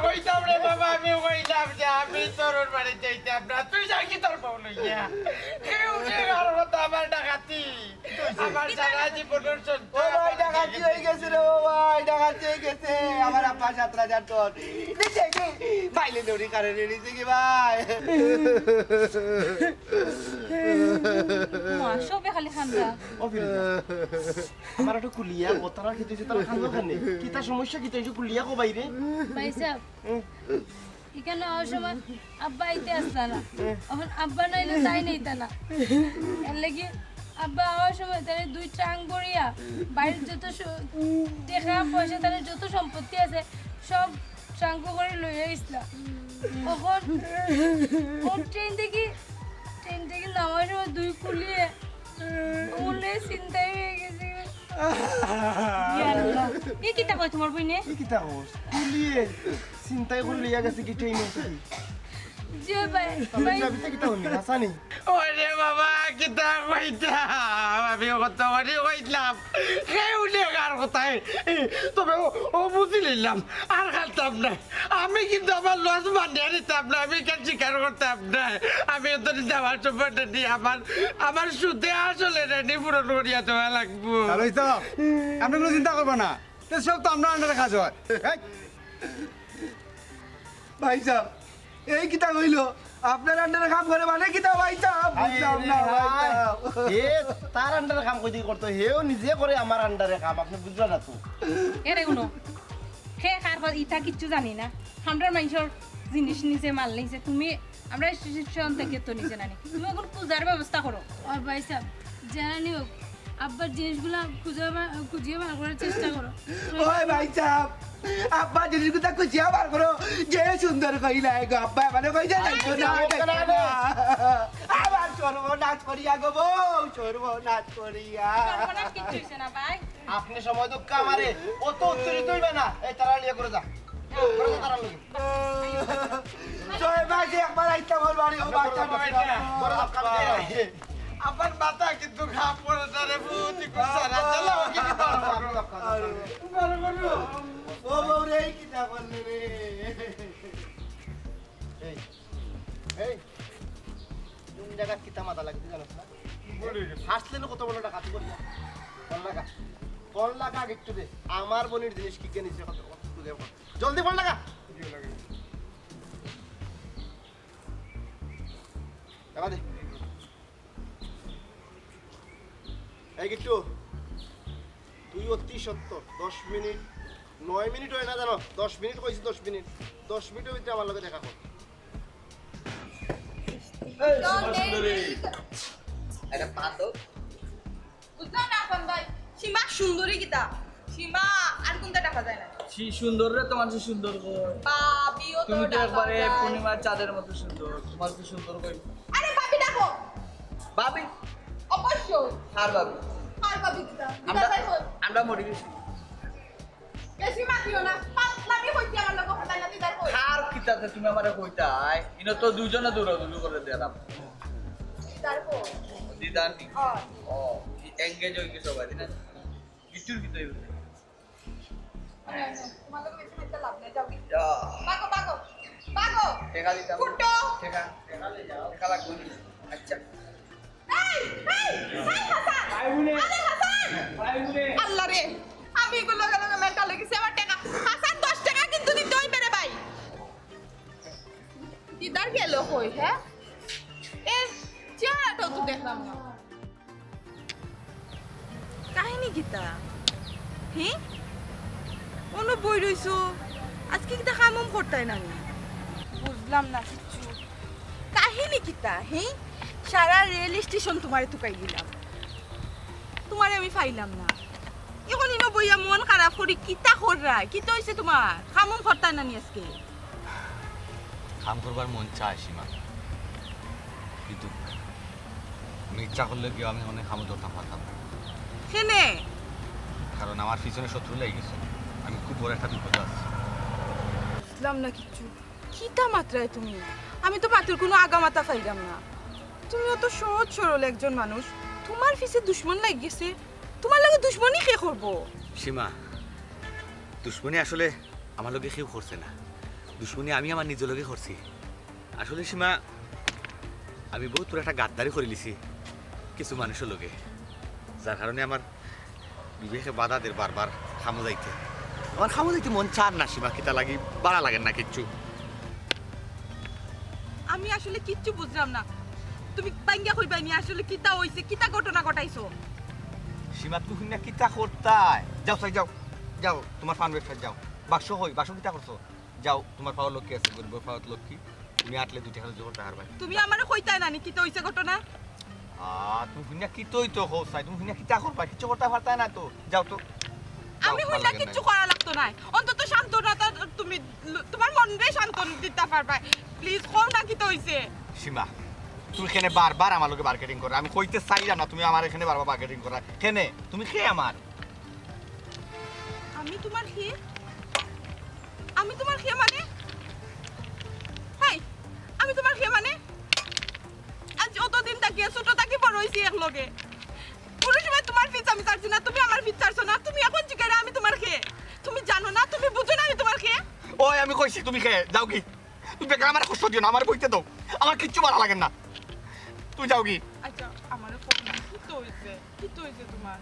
S5: হইতাম রে বাবা আমি হইলাম যে আমি তোর বাড়ি যাইতাম না তুই যা কি তোর বউ লইয়া কেউ যে আর হতো আমার ডাকাতি আমার সারা জীবনের
S4: ও ভাই ডাকাতি হয়ে গেছে রে ও ভাই ডাকাতি হয়ে গেছে আমার আব্বা ৭,০০০ টন নিচে কি বাইলে দৌড়ি কারণে নিচে কি ভাই
S6: সবে খালি খান্দা
S8: আমার একটা কুলিয়া গোতারা খেতে তারা খান্দো খানে কি তার সমস্যা কি তুই কুলিয়া কো বাইরে
S6: ভাই সাহেব এখানে আসার সময় আব্বা আইতে আসলা না এখন আব্বা নাইলে তাই নেইতা না এর লাগি আব্বা আওয়ার সময় তাহলে 2 ট্রাঙ্ক ভরিয়া বাইরের যত টাকা পয়সা তাহলে যত সম্পত্তি আছে সব ট্রাঙ্ক করে লইয়া আসলা এখন ট্রেন থেকে নামার সময় 2 কুলিয়ে মনে চিন্তাই হয়ে গেছে কি কিতা কই তোমার বইনে
S8: কি কিতা হোস কুলিয়ে চিন্তাই করে লিয়া গেছে কি ট্রেনে কি
S6: যে ভাই
S8: তাহলে যাবিতে কিতা হনি হাসানি
S5: ওরে বাবা কিতা কইতাম আমি কত করে কইলাম কেউ নেগার কোথায় তবে ও বুঝি নিলাম আর খালতাম না আমি কিন্তু আমার লস বানিয়ে নিতাম না আমি কেন স্বীকার করতাম না আমি তো যাওয়ার সময়টা নিয়ে আমার সুদে আসলে রেডি পূরণ করিয়া দেওয়া লাগবো
S9: তাহলে তো আপনি কোনো চিন্তা করবেন না তো সব তো আমরা আন্ডারে কাজ হয়
S4: ভাই সাহেব এই কিতা কইলো আপনার আন্ডারে কাম করে মানে কিতা ভাই সাহেব বুঝলাম না ভাই সাহেব
S8: হে তার আন্ডারে কাম কই করতে হেও নিজে করে আমার আন্ডারে কাম আপনি বুঝলেন না তো
S6: এরে উনো খে খার পর ইটা কিচ্ছু জানি না আমরা মানুষের জিনিস নিচে মাল নিচে তুমি আমরা স্টেশন থেকে তো নিচে নানি তুমি এখন পূজার ব্যবস্থা করো আর ভাই সাহেব জানি হোক আব্বার জিনিসগুলো খুঁজিয়ে বার করার চেষ্টা করো
S4: ওই ভাই সাহেব আব্বা জিনিসগুলো খুঁজিয়া বার করো যে সুন্দর কইলা গো আব্বা মানে কইছে আবার সর্বনাশ করিয়া গো বউ সর্বনাশ করিয়া
S6: সর্বনাশ কিচ্ছু হইছে না ভাই
S8: আপনি সময় তো কামারে ও তো উত্তরিত হইবে না এই তারা লিয়া করে যা করে যা তারা লিয়া
S4: জয় ভাই একবার আইতা বল বাড়ি ও বাচ্চা
S8: করে যা কাম দিয়ে
S5: আমার মাথা কিন্তু ঘাম পড়ে না রে বুঝি কুসারা চলো কি
S8: ও বউ রে কিতা করলে রে এই এই কোন জায়গা কিতা মাথা লাগছে জানোস না হাসলে না কত বড় টাকা তুই করিয়া ফোন লাগা একটু দে আমার বোনের জিনিস কি কে নিছে কত কত দে জলদি ফোন লাগা লাগা দে এই কিট্টু তুই অতি সত্য 10 মিনিট 9 মিনিট হয় না জানো 10 মিনিট কইছি 10 মিনিট 10 মিনিটের ভিতরে আমার লগে দেখা কর
S2: এটা পাতো
S7: বুঝলাম না এখন ভাই সীমা সুন্দরী কিতা সীমা আর কোনটা দেখা যায় না
S2: সুন্দর রে তোমার সে সুন্দর
S7: বাবিও তো
S2: তুমি তো
S7: দেখা
S2: একবারে
S7: যায়।
S2: পূর্ণিমার চাঁদের মতো সুন্দর তোমার কি সুন্দর কই
S7: আরে বাবি ডাকো
S2: ভাবি
S7: অবশ্যই
S2: আর ভাবি
S7: আর বাবি কিতা
S2: আমরা
S7: কিতা চাইছো
S2: আমরা মরি গেছি
S7: বেশি মাতিও না পাতলামি হইছে আমার লগে কথা না দিদার কই
S2: আর কিতাতে তুমি আমারে কইতাই ইনো তো দুজনে দৌড়াদৌড়ি করে দিলাম
S7: দিদার কই
S2: দিদানি
S7: হয়
S2: ও এঙ্গেজ হই গেছে সবাই না কিটুর কি তৈরি
S7: তোমার লগে বেশি মাইতে লাভ নাই যাও
S2: যা
S7: বাগো বাগো বাগো
S2: টেকা দিতাম
S7: ফুটো
S2: টেকা টেকা লাগবে আচ্ছা
S7: এই সাই হাসান আরে হাসান আল্লাহ রে আমি এগুলো লগে লগে মেন্টাল হয়ে গেছি আমার টাকা হাসান 10 টাকা কিন্তু দিতে হইবে রে ভাই দিদার গেল কই হ্যাঁ এ চেহারাটাও তো দেখলাম না কাহিনী কিতা হি কোনো বই রইছো আজকে কিতা কামম করতাই না বুঝলাম না কিছু কাহিনী কিতা হি সারা রেল স্টেশন তোমারে তুকাই দিলাম তোমারে আমি পাইলাম না এখন ইনো বইয়া মন খারাপ করি কিতা কররা কিতা হইছে তোমার কামম করতাই না নি আজকে
S3: কাম করবার মন চায় সীমা কিন্তু আমি ইচ্ছা করলে গিয়ে আমি অনেক কামে ধরতাম পারতাম না।
S7: কেনে
S3: কারণ আমার পিছনে শত্রু লেগে গেছে আমি খুব বড় একটা বিপদে আছি
S7: বুঝলাম না কিছু কিতা মাত্রায় তুমি আমি তো মাত্র কোনো আগামাতা পাইলাম না তুমি অত সহজ সরল একজন মানুষ তোমার পিছে দুশ্মন লাগ গেছে তোমার লগে দুশ্মনী কে করবো
S3: সীমা দুশ্মনী আসলে আমার লগে কেউ করছে না দুশ্মনী আমি আমার নিজের লগে করছি আসলে সীমা আমি বহুত তোর একটা গাদ্দারি করে লিছি কিছু মানুষের লগে যার কারণে আমার বিবেকে বাধা দের বারবার খামো যাইতে আমার খামো যাইতে মন চার না সীমা কিতা লাগি বাড়া লাগেন না কিচ্ছু
S7: আমি আসলে কিচ্ছু বুঝলাম না তুমি বাঙ্গা কইবাই নি আসলে কিতা হইছে কিতা ঘটনা ঘটাইছো
S3: সীমা তুমি না কিতা করতাই যাও সাই যাও যাও তোমার ফান ওয়েবসাইট যাও বাক্স হই বাক্স কিতা করছো যাও তোমার পাওয়ার লক্ষ্মী আছে গরিব পাওয়ার লক্ষ্মী তুমি আটলে 2 টাকা জোর টাকার ভাই
S7: তুমি আমারে কইতাই না নি কিতা হইছে ঘটনা
S3: তুমি না কিতই তো হোসাই তুমি না কিতা করবা কিছু করতে পারতাই না তো যাও তো
S7: আমি হইলা কিচ্ছু করা লাগতো না অন্তত সান্ত্বনাটা তুমি তোমার মনরে সান্ত্বনা দিতে পারবা প্লিজ কোন না কিতা হইছে
S3: সীমা তুমি এখানে বারবার আমার লগে মার্কেটিং করে আমি কইতে চাইলাম না তুমি আমার এখানে বারবার মার্কেটিং করা কেনে তুমি কে আমার
S7: আমি তোমার কি মানে হাই আমি তোমার কি মানে আজ অতদিন তাকি ছোট তাকি বড় হইছি এক লগে পুরো সময় তোমার পিছ আমি চাচ্ছি না তুমি আমার পিছ চাচ্ছ না তুমি এখন জিজ্ঞাসা আমি তোমার কে তুমি জানো না তুমি বুঝো না আমি তোমার কে
S3: ওই আমি কইছি তুমি কে যাও কি তুমি বেকার আমার কষ্ট দিও না আমার বইতে দাও আমার কিচ্ছু ভালো লাগে না তুই যাও কি
S7: আচ্ছা আমারে কোন না কি তো হইছে তোমার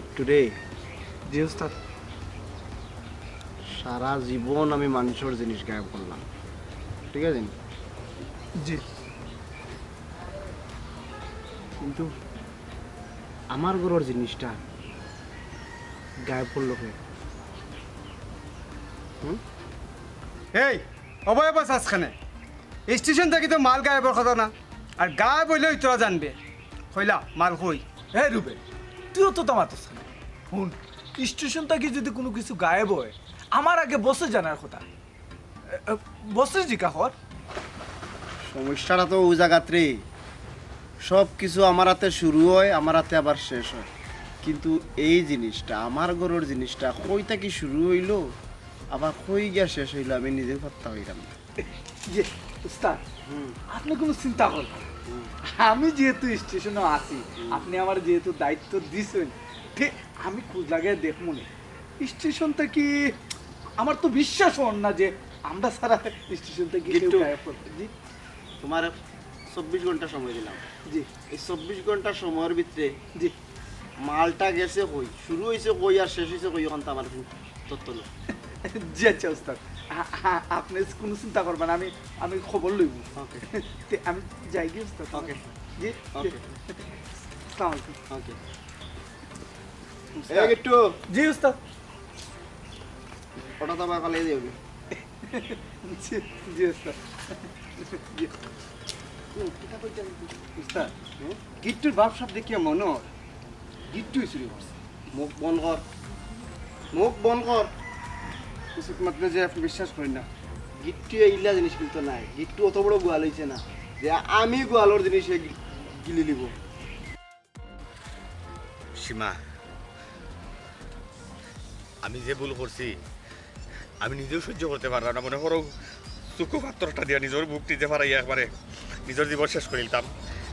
S8: একটু রে
S9: জি ওস্তাদ
S8: সারা জীবন আমি মানুষের জিনিস গায়েব করলাম ঠিক আছে
S9: জি
S8: কিন্তু আমার ঘরের জিনিসটা গায়েব করলো কে
S9: এই অবয় বাস আজখানে স্টেশন থেকে তো মাল গায়েবের কথা না আর গায়েব হইলেই তোরা জানবে কইলা মাল কই
S1: হে রুবে তুইও তো তামাতস না শুন স্টেশন থেকে যদি কোনো কিছু গায়েব হয় আমার আগে বসে জানার কথা বসে জিকা হর
S8: সমস্যাটা তো ওই জায়গাত রে সব কিছু আমার হাতে শুরু হয় আমার হাতে আবার শেষ হয় কিন্তু এই জিনিসটা আমার ঘরের জিনিসটা কই থেকে শুরু হইলো আবার কই গিয়া শেষ হইলো আমি নিজেও পাত্তা হইলাম না।
S1: ইয়ে উস্তাদ আপনি কোনো চিন্তা করবেন না। আমি যেহেতু স্টেশনে আছি আপনি আমার যেহেতু দায়িত্ব দিয়েছেন ঠিক আমি খোঁজ লাগিয়ে দেখবো না স্টেশন থেকে আমার তো বিশ্বাস হন না যে আমরা সারা স্টেশন থেকে কেউ
S8: গিট্টু।
S1: গায়েব করতে জি
S8: তোমার 24 ঘন্টা সময় দিলাম।
S1: জি
S8: এই 24 ঘন্টা সময়ের ভিতরে
S1: জি
S8: মালটা গেছে কই, শুরু হয়েছে কই আর শেষ হয়েছে কই, ওখান তো আমার তথ্য লো।
S1: জি আচ্ছা উস্তাদ আপনি কোনো চিন্তা করবেন না, আমি খবর লইব
S8: ওকে
S1: তে আমি যাই গিয়ে উস্তাদ
S8: ওকে
S1: জি
S8: ওকে
S1: আসসালামু আলাইকুম
S8: ওকে। এই গিট্টু,
S1: জি উস্তাদ
S8: ওটা তো আমার কালে দিবি।
S1: জি জি উস্তাদ জি
S9: উস্তাদ গিট্টুর বাপ সাপ দেখিয়া মনে হয় গিট্টুই চুরি করছে।
S8: মুখ বন্ধ কর, মুখ বন্ধ কর।
S9: কিছু মাত্র যে আপনি বিশ্বাস করেন না।
S8: গিট্টু এইলা জিনিস কিন্তু নাই, গিট্টু অত বড় গোয়াল হয়েছে না যে আমি গোয়ালোর জিনিস গিলি নিব।
S3: সীমা আমি যে ভুল করছি আমি নিজেও সহ্য করতে পারলাম না। মনে করো চুকু পাত্রটা দিয়া নিজের বুক দিতে পারাই একবারে নিজের জীবন শেষ করে দিতাম।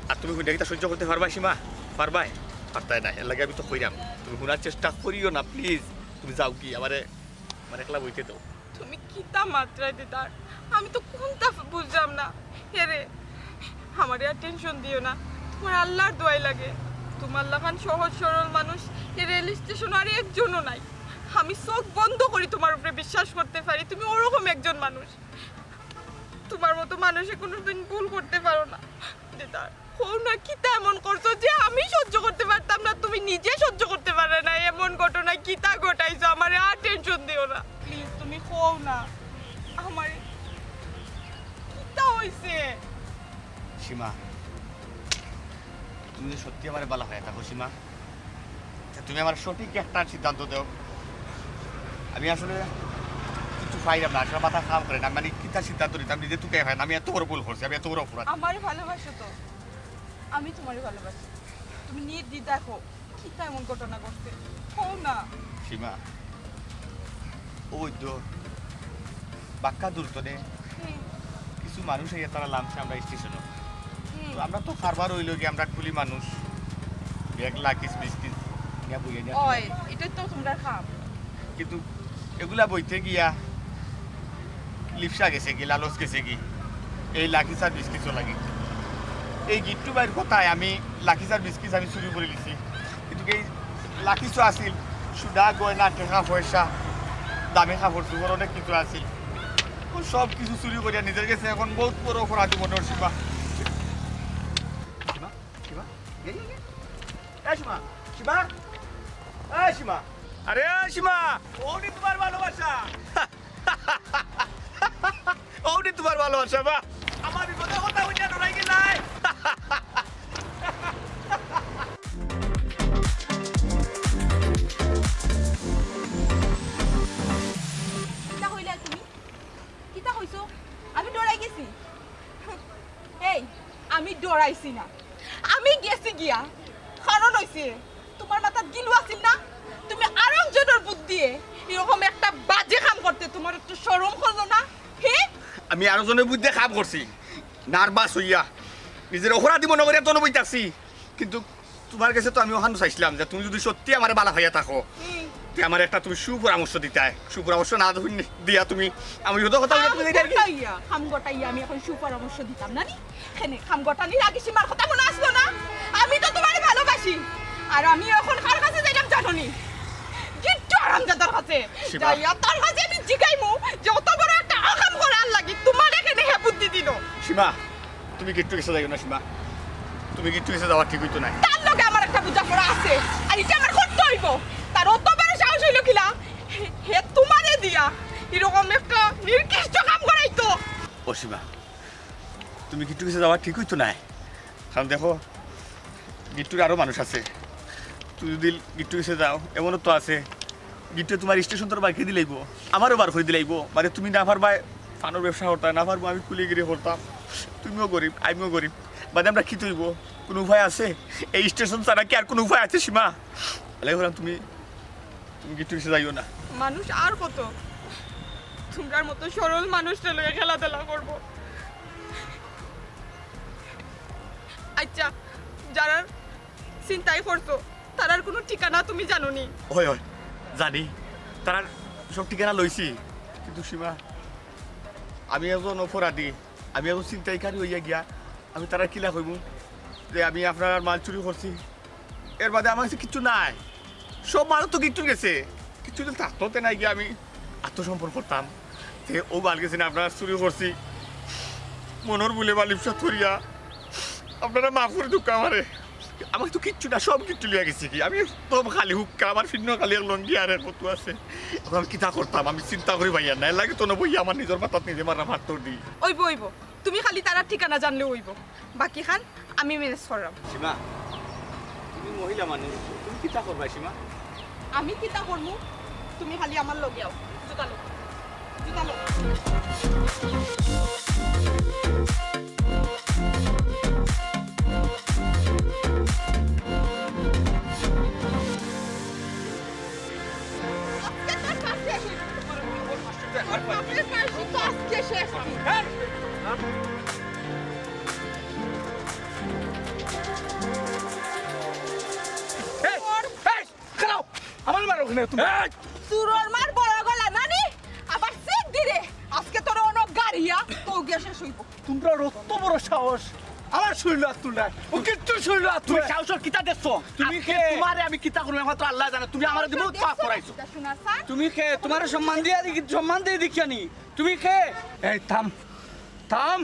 S3: আর তুমি হুন্ডাকিটা সহ্য করতে পারবা সীমা? পারবাই? পারতাই না, এর লাগে আমি তো কইরাম তুমি শোনার চেষ্টা করিও না প্লিজ। তুমি যাও কি আমারে মানে একলা বইতে দাও।
S7: তুমি কিতা মাত্রায় দিতার আমি তো কোনটা বুঝলাম না। হেরে আমার আর টেনশন দিও না, তোমার আল্লাহর দোয়াই লাগে। তোমার লাগান সহজ সরল মানুষ এই রেল স্টেশন আর একজনও নাই। আমি চোখ বন্ধ করি তোমার উপরে বিশ্বাস করতে পারি তুমি ওরকম একজন মানুষ। তোমার মতো মানুষে কোনোদিন ভুল করতে পারো না। দিদার হো না কিতা এমন করছো যে আমি সহ্য করতে পারতাম না, তুমি নিজে সহ্য করতে পারে না। এমন ঘটনা কিতা ঘটাইছো, আমার আর টেনশন দিও না প্লিজ। তুমি হও না, আমার কিতা হইছে?
S3: সীমা তুমি যদি সত্যি আমার ভালো হয়ে থাকো সীমা, তুমি আমার সঠিক একটা সিদ্ধান্ত দাও। আমি আসলে কিছু পাইলাম না, আসলে মাথা কাম করে না। মানে কিতা সিদ্ধান্ত নিতাম নিজে তুকে হয় না। আমি এত বড় ভুল করছি, আমি এত বড় অপরাধ।
S7: আমার ভালোবাসো তো, আমি তোমার ভালোবাসি। তুমি নির্দি দেখো কিতা এমন ঘটনা ঘটছে, হও না।
S3: সীমা ওই তো বাক্কা দূর তো নে কিছু মানুষ এই তারা নামছে আমরা স্টেশনে। তো আমরা তো কারবার হইল কি আমরা কুলি মানুষ ব্যাগ লাকিস বিস্কিট নিয়ে বইয়ে নিয়ে
S7: ওই এটা তো তোমরা খাম।
S3: কিন্তু এগুলা বইতে গিয়া লিপসা গেছে কি, লালস গেছে কি, এই লাকিস আর বিস্কিটও লাগে। এই গিট্টু বাইর কথায় আমি লাকিস আর বিস্কিট আমি চুরি করে দিছি। কিন্তু এই লাকিসও আছিল সুদা গয়না টেকা পয়সা দামি কাপড় চুপড় অনেক কিছু আছিল। ও সব কিছু চুরি করিয়া নিজের কাছে এখন বহুত বড় অপরাধী মনে হচ্ছে। সীমা সীমা সীমা এই সীমা সীমা এই সীমা, আরে সীমা ওনি তোমার ভালোবাসা ওনি তোমার ভালোবাসা। বা আমার কথা কথা উঠে ডরাই গেলাই।
S7: কিতা হইলা তুমি? কিতা হইছো? আমি ডরাই গেছি? এই আমি ডরাইছি না, আমি গেছি গিয়া কারণ হইছে তোমার মাথাত গিলু আছিল না। তুমি আরেকজনের বুদ্ধি এরকম একটা বাজে কাম করতে তোমার একটু শরম হলো না? হে
S3: আমি আরো জনের বুদ্ধি কাম করছি, নার্ভাস হইয়া নিজের অপরাধী মনে করিয়া তো বইতাছি। কিন্তু তোমার কাছে তো আমি ওখানে চাইছিলাম যে তুমি যদি সত্যি আমার বালা হইয়া থাকো আমার একটা তুমি সুপরামর্শ দিতে। সুপরামর্শ না দিয়া তুমি আমি যত কথা
S7: খাম গটাইয়া আমি এখন সুপরামর্শ দিতাম না নি? এখানে খাম গটানির আগে সীমার কথা মনে আসলো না? আমি তো তোমার ভালোবাসি আর আমি এখন কার কাছে যাইলাম জানো নি? গিট্টু আরামজাদার কাছে যাইয়া তার কাছে আমি জিগাইমু যে অত বড় একটা আকাম করার লাগি তোমার এখানে হে বুদ্ধি দিল।
S3: সীমা তুমি গিট্টু কাছে যাইও না। সীমা তুমি গিট্টু কাছে যাওয়া ঠিক হইতো না।
S7: তার লগে আমার একটা বোঝাপড়া আছে আর এটা আমার করতে হইব। তার অত বড় সাহস হইল কিলা হে তোমারে দিয়া এরকম একটা নির্দিষ্ট কাম করাইতো।
S3: ও সীমা তুমি গিট্টু কাছে যাওয়া ঠিক হইতো না, কারণ দেখো গিট্টুর আরো মানুষ আছে। তুই যদি গিট্টু কাছে যাও এমনও তো আছে গিট্টু তোমার স্টেশন তোর বাইকে দিলাইব, আমারও বার করে দিলাইব। মানে তুমি না পারবা ফানোর ব্যবসা করতাম, না পারবো আমি কুলিগিরি করতাম। তুমিও গরিব আমিও গরিব, মানে আমরা কি তৈব? কোনো উপায় আছে? এই স্টেশন ছাড়া কি আর কোনো উপায় আছে সীমা? আলাই হলাম তুমি তুমি গিট্টুর কাছে যাইও না।
S7: মানুষ আর কত তোমরার মতো সরল মানুষটা লয়ে খেলাধুলা করব। আচ্ছা যারা চিন্তাই করছো তারার কোনো ঠিকানা তুমি জানো নি?
S3: হয় হয় জানি, তারা সব ঠিকানা লইছি, কিন্তু সীমা আমি একজন অপরাধী, আমি একজন চিন্তাইকারী হইয়া গিয়া আমি তারা কিলা কইব যে আমি আপনার মাল চুরি করছি। এর বাদে আমার কাছে কিচ্ছু নাই, সব মাল তো কিচ্ছু গেছে, কিচ্ছু যদি থাকতে নাই গিয়ে আমি আত্মসমর্পণ করতাম যে ও মাল গেছে না আপনার চুরি করছি মনোর বলে বা লিপসাত করিয়া আপনারা মাফ করে দুঃখ আমারে। আমার তো কিচ্ছু না, সব কিচ্ছু লিয়া গেছি কি আমি তো খালি হুক্কা আমার ফিন্ন খালি লঙ্গি আর কত আছে। এখন আমি কিতা করতাম আমি চিন্তা করি ভাইয়া নাই লাগে তো না বইয়া আমার নিজের মাথাত নিজে মারা ভাত তোর দিই।
S7: ওইব ওইব তুমি খালি তারার ঠিকানা জানলে ওইব, বাকি খান আমি ম্যানেজ করলাম।
S3: সীমা তুমি মহিলা মানুষ, তুমি কিতা করবা সীমা?
S7: আমি কিতা করমু তুমি খালি আমার লগে আও। জুতা লো জুতা লো।
S1: আমার মার ওখানে তুমি
S7: সুরর মার বড় গলা নানি আবার সিট দিরে আজকে তোর অনেক গাড়িয়া তো গিয়া শেষ হইব।
S1: তোমরা অত বড় সাহস আমার শুইল তুলা ও কিচ্ছু শুইল
S3: তুমি
S1: তুই
S3: সাহসর কিতা দেখছো? তুমি কে? তোমারে আমি কিতা করব একমাত্র আল্লাহ জানে। তুমি আমার দিব পাপ করাইছো।
S7: শোনা স্যার
S2: তুমি খে তোমার সম্মান দিয়া দেখি সম্মান দিয়ে দেখিয়া নি তুমি খে
S1: এই থাম থাম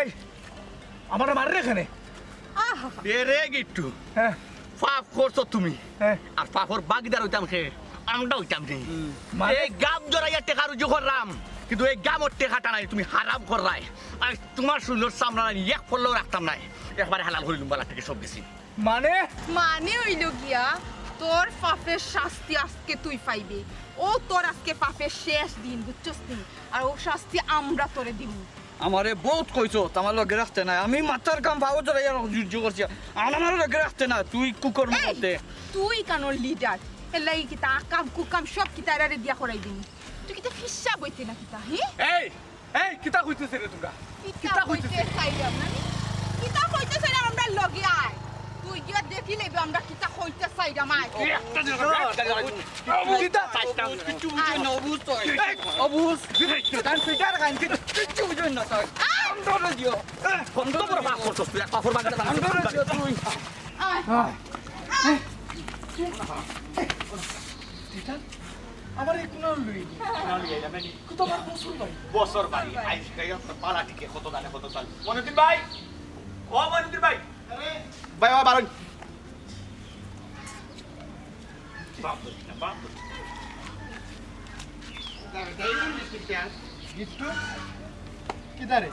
S1: এই আমার মার এখানে
S7: আহা
S3: এরে গিট্টু
S1: হ্যাঁ
S3: পাপ করছো তুমি,
S1: হ্যাঁ
S3: আর পাপর বাগদার হইতাম খে আমটা হইতাম নেই।
S1: মানে?
S3: এই গাম জড়াইয়া টেকা রুজু করলাম, কিন্তু এই গামর টেকাটা নাই তুমি হারাম করলাই। আর তোমার সুন্দর সামনা নাই এক ফললেও রাখতাম নাই, একবারে হালাল হইলুম বালা থেকে সব গেছি।
S1: মানে
S7: মানে হইল গিয়া তোর পাপের শাস্তি আজকে তুই পাইবি। ও তোর আজকে পাপের শেষ দিন বুঝছস নি, আর ও শাস্তি আমরা তোরে দিব।
S2: আমারে বহুত কইছো আমার লগে রাখতে নাই, আমি মাথার কাম ভাও ধরে যুদ্ধ করছি আমার লগে রাখতে না তুই কুকুর
S7: এই,
S2: মতে।
S7: তুই কানোর লিডার এলাই কিতা কাম কুকাম সব কিতা এরারে দিয়া করাই দিন। তুই কিতা ফিসা বইতে না কিতা হি
S1: এই এই কিতা কইতেছে রে তোমরা
S7: কিতা কইতে চাইলাম না কিতা কইতে চাইলাম আমরা লগে আয় তুই গিয়া দেখি লইবে আমরা কিতা কইতে চাইলাম আয়
S1: কিতা
S2: কিচ্ছু বুঝই না অবুজ তো অবুজ তার ফিটার গান কিচ্ছু বুঝই না তাই বন্ধ দিও
S3: বন্ধ করে পাপ করছো তুই, এক পাপর বাগদার
S2: বন্ধ দিও তুই
S7: আয়
S1: আমার এই কোন লই কত বার বছর ভাই
S3: বছর বাড়ি আইস গাইয়া পালা টিকে কত গানে কত চাল। মইনুদ্দিন ভাই, ও মইনুদ্দিন ভাই, ভাই ও বারণ বাপ না বাপ।
S8: গিট্টু কিদারে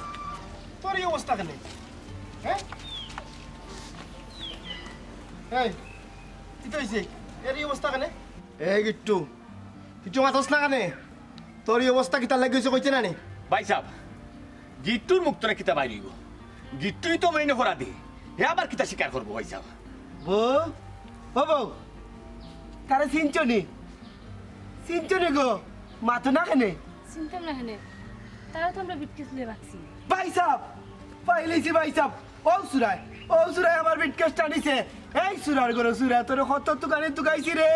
S8: তোর এই অবস্থা কেন? হ্যাঁ এই কি তো হইছে এর এই অবস্থা কেন? এই গিট্টু কিছু মাথস না কেন? তোর এই অবস্থা কিতা লাগি হইছে কইতে না নি?
S3: ভাই সাহেব গিট্টুর মুক্তরে কিতা বাইরিব, গিট্টুই তো মেইন অপরাধী, হে আবার কিতা স্বীকার করবো ভাই সাহেব?
S8: বউ ও বউ তারে চিনচনি চিনচনি গো মাথো না কেন?
S6: চিন্তাম না হেনে তারা তো আমরা বিটকেস লিয়ে রাখছি।
S8: ভাই সাহেব পাইলেছি ভাই সাহেব ও সুরাই আমার বিটকেস টানিছে। এই সুরার গরো সুরা তোর কত দোকানে তুকাইছি রে।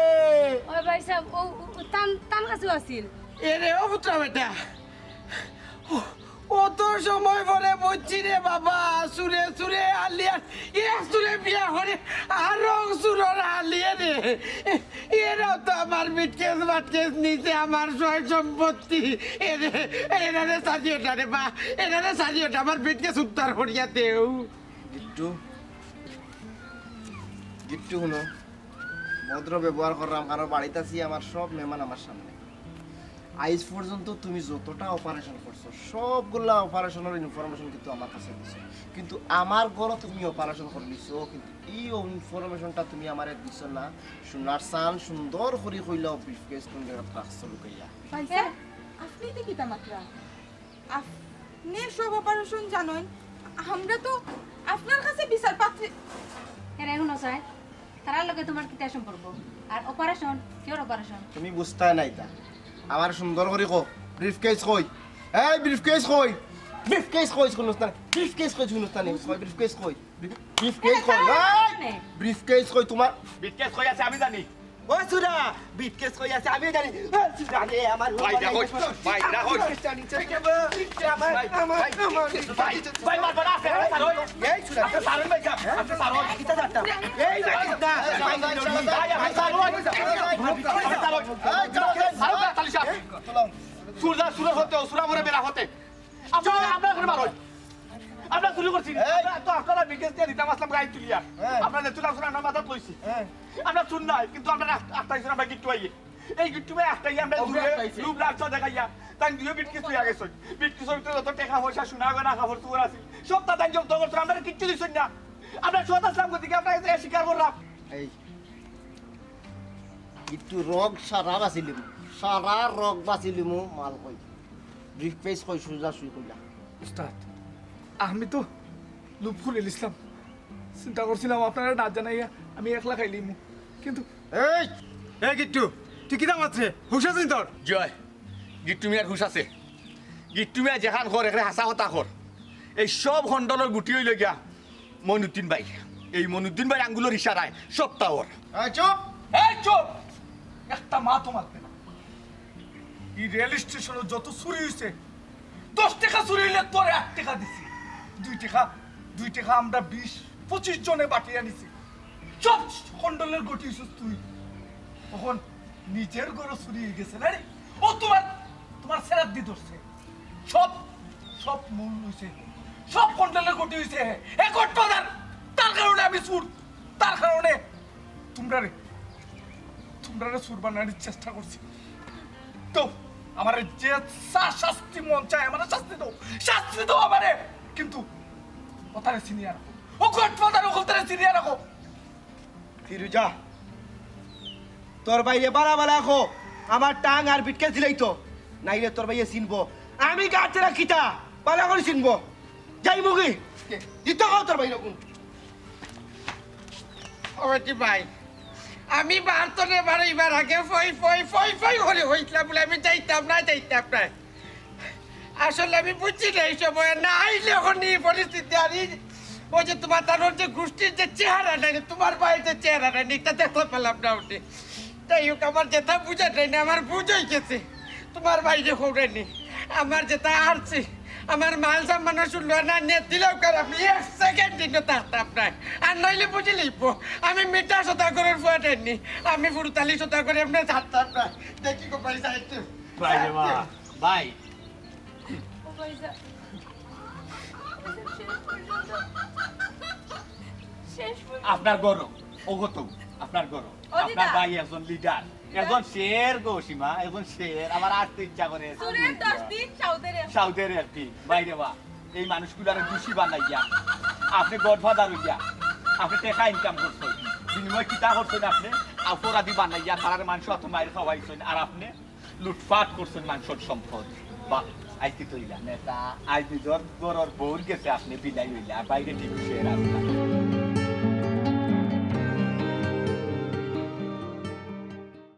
S6: ওই ভাই সাহেব ও তান তান কাছেও আছিল।
S5: এরে ও পুত্রা বেটা অত সময় পরে বুঝছি রে বাবা সুরে সুরে আলিয়ার এ সুরে বিয়া করে আর সুরর আলিয়ে রে এরাও তো আমার বিটকেস বাটকেস নিচে আমার সয় সম্পত্তি এরারে সাজিয়েটা রে বা এরারে সাজিয়েটা আমার বিটকেস উত্তর করিয়া দেও।
S8: গিট্টু গিট্টু শুনো ভদ্র ব্যবহার করলাম কারণ বাড়িতে আছি আমার সব মেহমান আমার সামনে। আইজ পর্যন্ত তুমি যতটা অপারেশন করছো সবগুলা অপারেশনের ইনফরমেশন কিন্তু আমার কাছে দিছো, কিন্তু আমার ঘরে তুমি অপারেশন করে দিছো কিন্তু এই ইনফরমেশনটা তুমি আমারে দিছো না। সোনার সান সুন্দর করে কইলা ব্রিফকেস কোন জায়গা রাখছো লুকাইয়া।
S7: ভাই স্যার আপনি তো কিতা মাত্রা আপনি সব অপারেশন জানেন, আমরা তো আপনার কাছে বিচার পাত্রী।
S6: এরা এখন চাই তারার লগে তোমার কিতা সম্পর্ক আর অপারেশন কিওর অপারেশন
S8: তুমি বুঝতে নাই তা আমার সুন্দর করে কো ব্রিফকেস কই এই ব্রিফকেস কই ব্রিফকেস কই শুনুস না ব্রিফকেস কই শুনুস না কই ব্রিফকেস কই ব্রিফকেস কই এই ব্রিফকেস কই তোমার
S3: বিটকেস কই আছে আমি জানি
S8: ও সুরা ব্রিফকেস কই আছে আমি জানি সুরা রে আমার
S3: ভাই দেখো ভাই দেখো
S8: জানি আমার
S3: ভাই মারবা না আছে সারো
S8: এই সুরা
S3: আপনি সারন ভাই আপনি সারো
S8: কিটা যাতা এই জানি না
S3: ভাই আপনি সারো আপনি সারো সারো তালি সাহেব সুরা হতে সুরা মরে বেরা হতে আমরা করে মারো আমরা শুরু করছি তো আপনারা বিকেস দিয়ে দিতাম আসলাম গাড়ি তুলিয়া আপনাদের তুলা শুনে আমরা মাথা লইছি আমরা শুন নাই কিন্তু আমরা আটটাইছি আমরা গিট্টু আইয়ে এই গিট্টু ভাই আটটাই আমরা লুপ রাখছো দেখাইয়া তাই দুইও বিটকিস তুই আগে সই বিটকিস হইতে যত টাকা পয়সা শোনা গনা খাবার তুই আছে সব তা তাই জব্দ করছো আমরা কিচ্ছু দিছেন না আমরা সত আসলাম কোথেকে আমরা এটা স্বীকার করলাম
S8: এই একটু রোগ সারা বাঁচিলিম সারা রোগ বাঁচিলিম মাল কই ব্রিফকেস কই সুজা সুই কইলা
S1: উস্তাদ আমি তো লুপ খুলে নিছিলাম চিন্তা করছিলাম আপনারা না জানাইয়া আমি একলা খাইলিম কিন্তু
S9: এই এই গিট্টু তুই কিতা মাত্রে হুশ আছিস তোর
S3: জয় গিট্টু মিয়ার হুশ আছে গিট্টু মিয়া যেখান ঘর এখানে হাসা হতা ঘর এই সব খণ্ডলের গুটি হইল গিয়া মইনুদ্দিন ভাই এই মইনুদ্দিন ভাই আঙ্গুলের ইশারায় সব টাওয়ার
S8: চুপ
S1: এই চুপ একটা মাথা মারতে না এই রেল স্টেশনে যত চুরি হয়েছে 10 টাকা চুরি হইলে তোর 1 টাকা দিছি 2 টাকা আমরা 20-25 জনে বাটিয়ে আনিছি সব খন্ডলের গটি হইছিস তুই তখন নিজের ঘরে চুরি হয়ে গেছে না রে ও তোমার সেরাত দি ধরছে সব মূল হইছে সব খন্ডলের গটি হইছে এক ঘটনার তার কারণে আমি চুর তার কারণে তোমরা সুর বানানোর চেষ্টা করছি তো আমার যে শাস্তি মন চায় আমার শাস্তি দাও আমারে কিন্তু ওটারে সিনিয়র ও গডফাদার ওটারে সিনিয়র রাখো
S8: ফিরুজা তোর বাইরে বালা বালা রাখো আমার টাং আর বিটকে দিলেই তো নাইলে তোর বাইরে চিনবো আমি গাছে রাখিতা বালা করে চিনবো যাই মুগি দিতে খাও তোর বাইরে কোন
S5: ওটি ভাই আমি বারতনে এবার আগে ফই করে হইছিলাম বলে আমি যাইতাম না আসলে আমি বুঝছি না এই সময় না আইলে এখন এই পরিস্থিতি আর ওই যে তোমার তার যে গোষ্ঠীর যে চেহারা নেই তোমার ভাইয়ের যে চেহারা নেই এটা দেখতে পেলাম না ওটি তাই হোক আমার যেটা বুঝা নেই আমার বুঝ হয়ে গেছে তোমার বাইরে হৌড়েনি আমার যেটা আসছে আমার মাল সামান্য শুনলো না নিয়ে দিলেও খারাপ 1 সেকেন্ড দিন থাকতাম না আর নইলে বুঝি লিখব আমি মিঠা সতা করে ফুয়াটেননি আমি ফুরতালি সতা করে এমনি থাকতাম না দেখি গো পয়সা একটু
S3: ভাই রে মা ভাই
S6: ও পয়সা শেষ পর্যন্ত
S3: আপনার গরম অগত আপনার গরম আপনার ভাই একজন লিডার একজন শের গো সীমা একজন শের আমার আসতে ইচ্ছা করে
S7: সুরের 10 দিন
S3: সাউদের আর কি বাইরে বা এই মানুষগুলারে দোষী বানাইয়া আপনি গডফাদার হইয়া আপনি টাকা ইনকাম করছেন বিনিময় কিতা করছেন আপনি অপরাধী বানাইয়া তারার মানুষ অত মায়ের খাওয়াইছেন আর আপনি লুটপাট করছেন মানুষের সম্পদ বা আইতি তৈলা নেতা আজ নিজর গরর বউর গেছে আপনি বিদায় হইলা বাইরে ঠিক শের আপনার